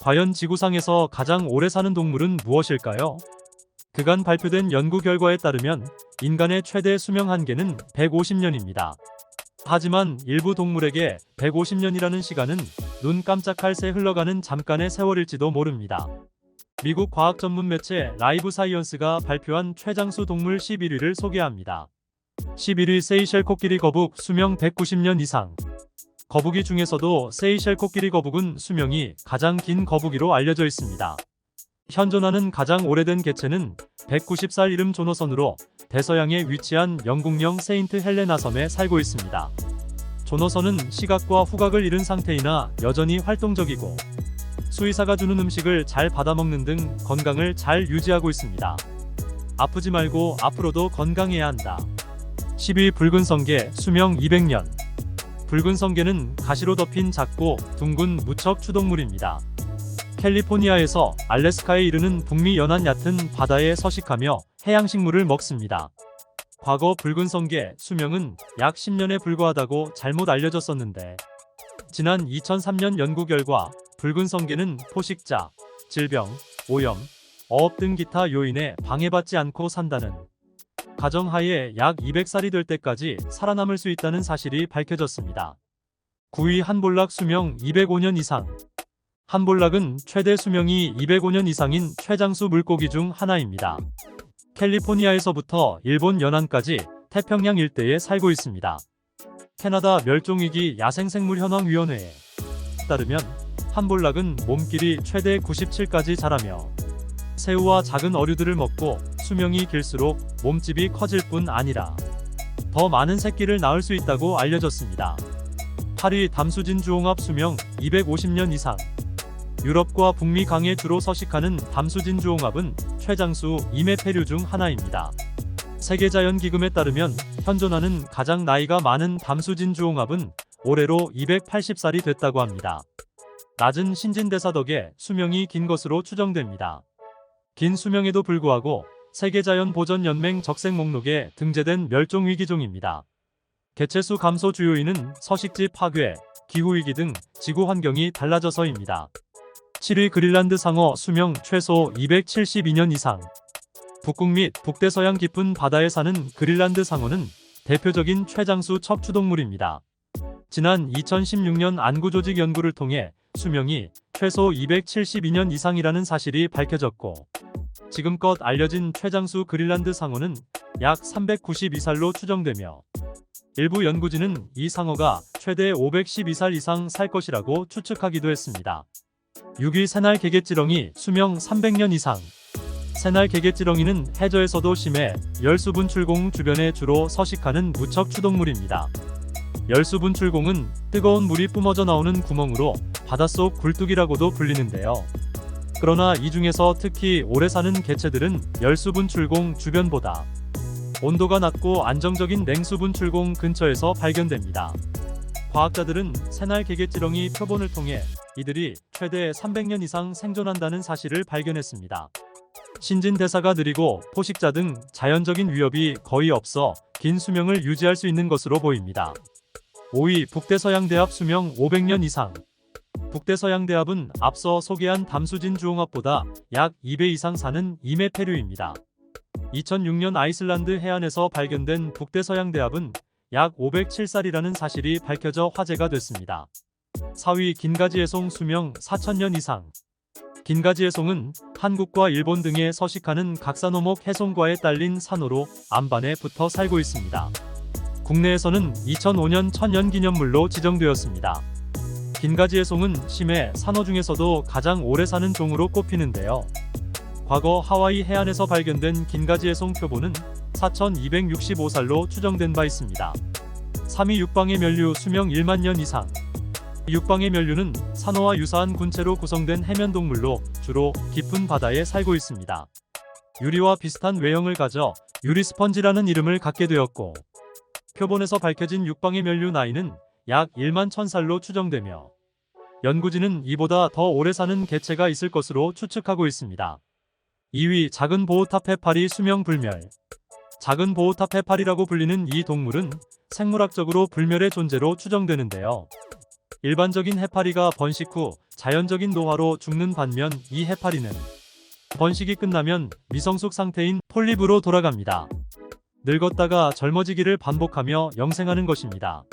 과연 지구상에서 가장 오래 사는 동물은 무엇일까요? 그간 발표된 연구 결과에 따르면 인간의 최대 수명 한계는 150년입니다. 하지만 일부 동물에게 150년이라는 시간은 눈 깜짝할 새 흘러가는 잠깐의 세월일지도 모릅니다. 미국 과학 전문 매체 라이브 사이언스가 발표한 최장수 동물 11위를 소개합니다. 11위 세이셸 코끼리 거북, 수명 190년 이상. 거북이 중에서도 세이셸 코끼리 거북은 수명이 가장 긴 거북이로 알려져 있습니다. 현존하는 가장 오래된 개체는 190살 이름 조너선으로 대서양에 위치한 영국령 세인트 헬레나 섬에 살고 있습니다. 조너선은 시각과 후각을 잃은 상태이나 여전히 활동적이고 수의사가 주는 음식을 잘 받아먹는 등 건강을 잘 유지하고 있습니다. 아프지 말고 앞으로도 건강해야 한다. 10위 붉은 성게, 수명 200년. 붉은 성게는 가시로 덮인 작고 둥근 무척 추동물입니다. 캘리포니아에서 알래스카에 이르는 북미 연안 얕은 바다에 서식하며 해양식물을 먹습니다. 과거 붉은 성게 수명은 약 10년에 불과하다고 잘못 알려졌었는데, 지난 2003년 연구 결과 붉은 성게는 포식자, 질병, 오염, 어업 등 기타 요인에 방해받지 않고 산다는 가정하에 약 200살이 될 때까지 살아남을 수 있다는 사실이 밝혀졌습니다. 9위 한볼락, 수명 205년 이상. 한볼락은 최대 수명이 205년 이상인 최장수 물고기 중 하나입니다. 캘리포니아에서부터 일본 연안까지 태평양 일대에 살고 있습니다. 캐나다 멸종위기 야생생물현황위원회에 따르면 한볼락은 몸길이 최대 97까지 자라며 새우와 작은 어류들을 먹고 수명이 길수록 몸집이 커질 뿐 아니라 더 많은 새끼를 낳을 수 있다고 알려졌습니다. 8위 담수진주홍합, 수명 250년 이상. 유럽과 북미 강에 주로 서식하는 담수진주홍합은 최장수 이메페류 중 하나입니다. 세계자연기금에 따르면 현존하는 가장 나이가 많은 담수진주홍합은 올해로 280살이 됐다고 합니다. 낮은 신진대사 덕에 수명이 긴 것으로 추정됩니다. 긴 수명에도 불구하고 세계자연보전연맹 적색 목록에 등재된 멸종위기종입니다. 개체수 감소 주요인은 서식지 파괴, 기후위기 등 지구 환경이 달라져서입니다. 7위 그린란드 상어, 수명 최소 272년 이상. 북극 및 북대서양 깊은 바다에 사는 그린란드 상어는 대표적인 최장수 척추동물입니다. 지난 2016년 안구조직 연구를 통해 수명이 최소 272년 이상이라는 사실이 밝혀졌고, 지금껏 알려진 최장수 그린란드 상어는 약 392살로 추정되며, 일부 연구진은 이 상어가 최대 512살 이상 살 것이라고 추측하기도 했습니다. 6위 새날 개개지렁이, 수명 300년 이상. 새날 개개지렁이는 해저에서도 심해 열수분출공 주변에 주로 서식하는 무척 추동물입니다. 열수분출공은 뜨거운 물이 뿜어져 나오는 구멍으로 바닷속 굴뚝이라고도 불리는데요. 그러나 이 중에서 특히 오래 사는 개체들은 열수분출공 주변보다 온도가 낮고 안정적인 냉수분출공 근처에서 발견됩니다. 과학자들은 새날 개개지렁이 표본을 통해 이들이 최대 300년 이상 생존한다는 사실을 발견했습니다. 신진대사가 느리고 포식자 등 자연적인 위협이 거의 없어 긴 수명을 유지할 수 있는 것으로 보입니다. 5위 북대서양대합, 수명 500년 이상. 북대서양대합은 앞서 소개한 담수진주홍합보다 약 2배 이상 사는 이메페류입니다. 2006년 아이슬란드 해안에서 발견된 북대서양대합은 약 507살이라는 사실이 밝혀져 화제가 됐습니다. 4위 긴가지애송, 수명 4000년 이상. 긴가지애송은 한국과 일본 등에 서식하는 각사노목 해송과에 딸린 산호로 안반에 붙어 살고 있습니다. 국내에서는 2005년 천연기념물로 지정되었습니다. 긴가지애송은 심해 산호 중에서도 가장 오래 사는 종으로 꼽히는데요. 과거 하와이 해안에서 발견된 긴가지애송 표본은 4265살로 추정된 바 있습니다. 3위 육방의 멸류, 수명 1만 년 이상. 육방의 멸류는 산호와 유사한 군체로 구성된 해면동물로 주로 깊은 바다에 살고 있습니다. 유리와 비슷한 외형을 가져 유리 스펀지라는 이름을 갖게 되었고, 표본에서 밝혀진 육방의 멸류 나이는 약 1만 1000살로 추정되며, 연구진은 이보다 더 오래 사는 개체가 있을 것으로 추측하고 있습니다. 2위 작은 보호탑 해파리, 수명 불멸. 작은 보호탑 해파리라고 불리는 이 동물은 생물학적으로 불멸의 존재로 추정되는데요. 일반적인 해파리가 번식 후 자연적인 노화로 죽는 반면 이 해파리는 번식이 끝나면 미성숙 상태인 폴립으로 돌아갑니다. 늙었다가 젊어지기를 반복하며 영생하는 것입니다.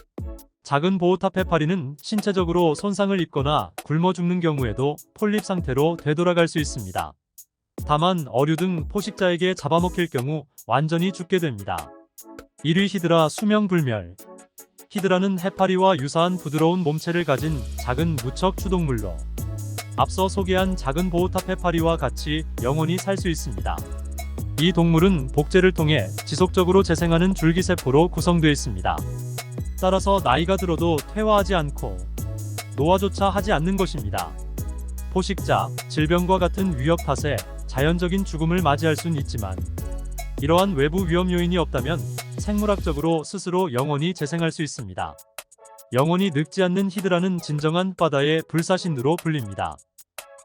작은 보호탑 해파리는 신체적으로 손상을 입거나 굶어 죽는 경우에도 폴립 상태로 되돌아갈 수 있습니다. 다만 어류 등 포식자에게 잡아먹힐 경우 완전히 죽게 됩니다. 1위 히드라 수명 불멸. 히드라는 해파리와 유사한 부드러운 몸체를 가진 작은 무척 추동물로 앞서 소개한 작은 보호탑 해파리와 같이 영원히 살 수 있습니다. 이 동물은 복제를 통해 지속적으로 재생하는 줄기세포로 구성되어 있습니다. 따라서 나이가 들어도 퇴화하지 않고 노화조차 하지 않는 것입니다. 포식자, 질병과 같은 위협 탓에 자연적인 죽음을 맞이할 수는 있지만 이러한 외부 위험 요인이 없다면 생물학적으로 스스로 영원히 재생할 수 있습니다. 영원히 늙지 않는 히드라는 진정한 바다의 불사신으로 불립니다.